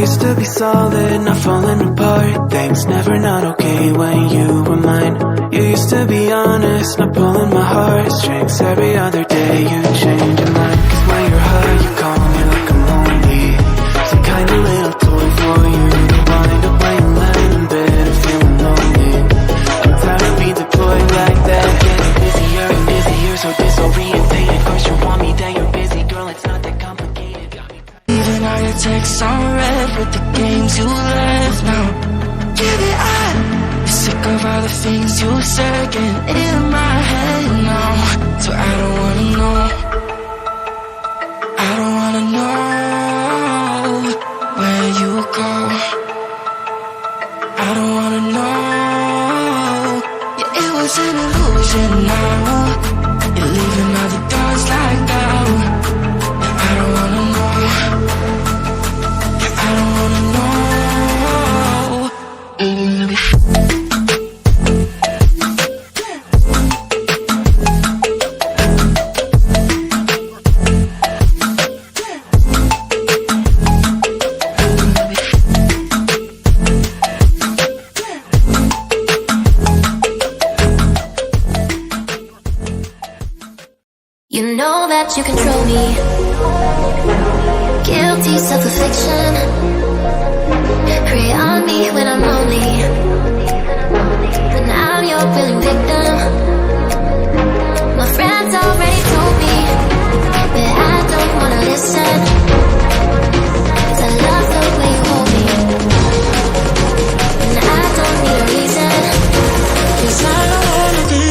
used to be solid, not falling apart. Things never not okay when you were mine. You used to be honest, not pulling my heartstrings. Every other day you change your mind. Cause when you're high you call me like I'm lonely. Some kind of little toy for you to wind up when you land in bed and feeling lonely. I'm tired of being deployed like that. Getting busier and busier, so disorientated. Cause you want me, then you're busy. Girl, it's not that complicated. Even all your texts on red with the games you left now. Give it up. Sick of all the things you said getting in my head now. So I don't wanna know. I don't wanna know where you go. I don't wanna know. Yeah, it was an illusion now. You're leaving all the doors like that. I don't wanna know. I don't wanna know. You know that you control me. Guilty self-affliction. Prey on me when I'm lonely. But now you're willing victim. My friends already told me that I don't wanna listen. Cause I love the way you hold me. And I don't need a reason. Cause I don't wanna be.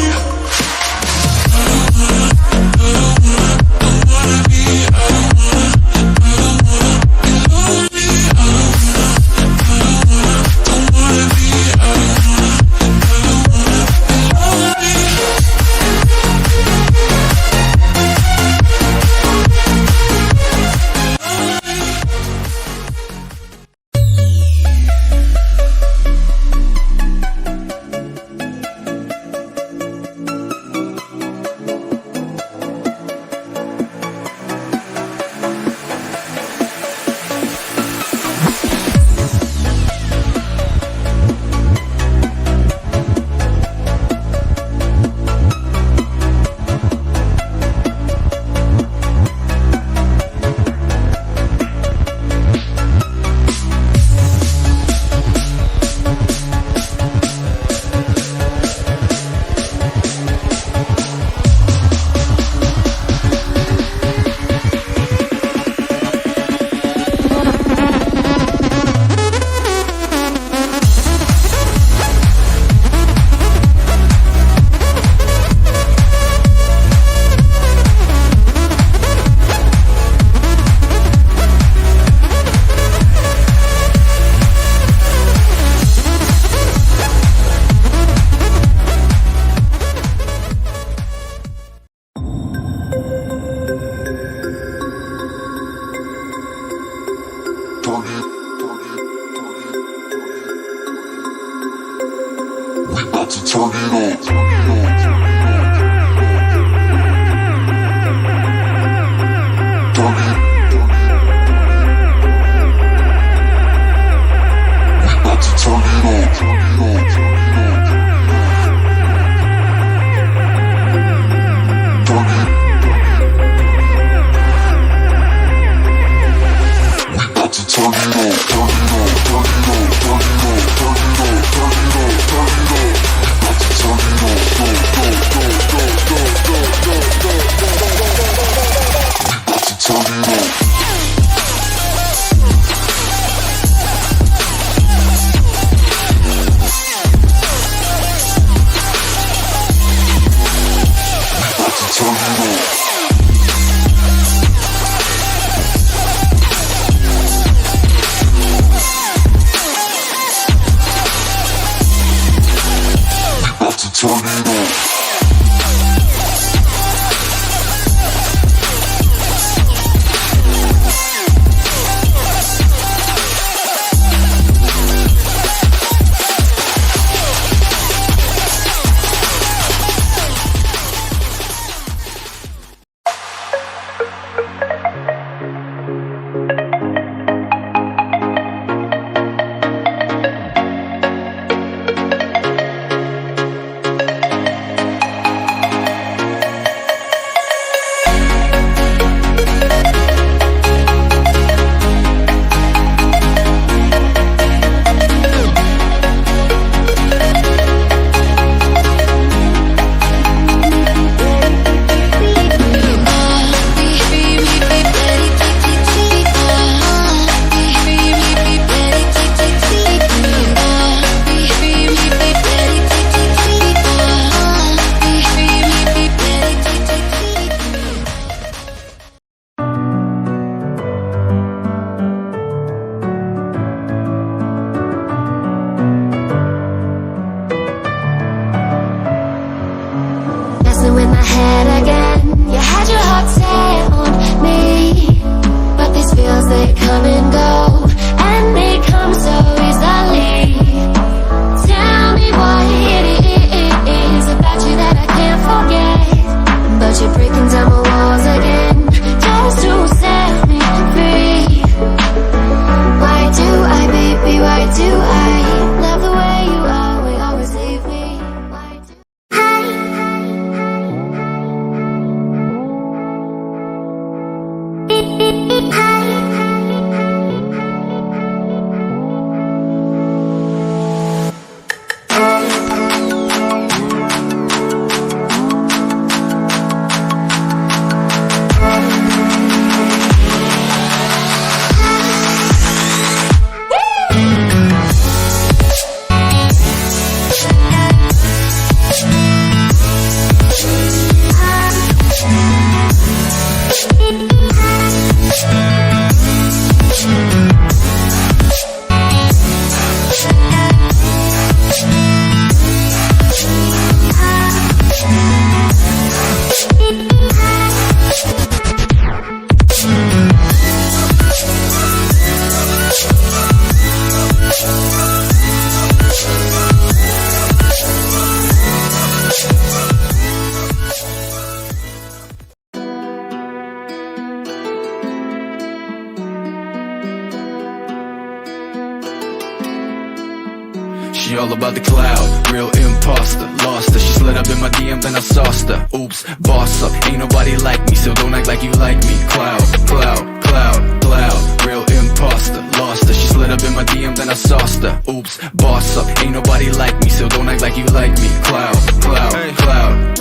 She all about the cloud, real imposter. Lost her, she slid up in my DM, then I sauced her. Oops, boss up, ain't nobody like me, so don't act like you like me. Cloud, cloud, cloud, cloud, real imposter. Lost her, she slid up in my DM, then I sauced her. Oops, boss up, ain't nobody like me, so don't act like you like me. Cloud, cloud, hey, cloud.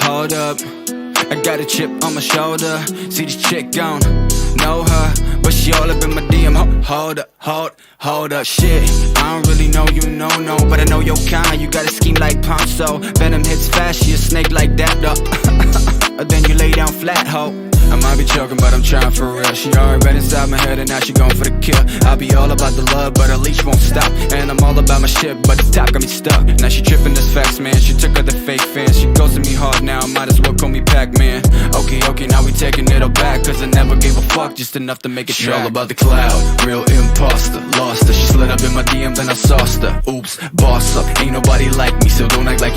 Hold up, I got a chip on my shoulder. See this chick gone, know her, but she all up in my DM. Hold up, hold up, shit. I don't really know you, no, but I know your kind. You got a scheme like Ponzo. Venom hits fast, she a snake like that, though. Then you lay down flat, ho. I might be joking, but I'm trying for real. She already read inside my head and now she going for the kill. I'll be all about the love, but her leash won't stop. And I'm all about my shit, but the top got me stuck. Now she tripping this facts, man. She took her the fake fans. She goes to me hard now, might as well call me Pac-Man. Okay, now we taking it all back, cause I never gave a fuck, just enough to make it track. She all about the cloud, real imposter. Lost her, she slid up in my DM, then I sauced her. Oops, boss up, ain't nobody like me, so don't act like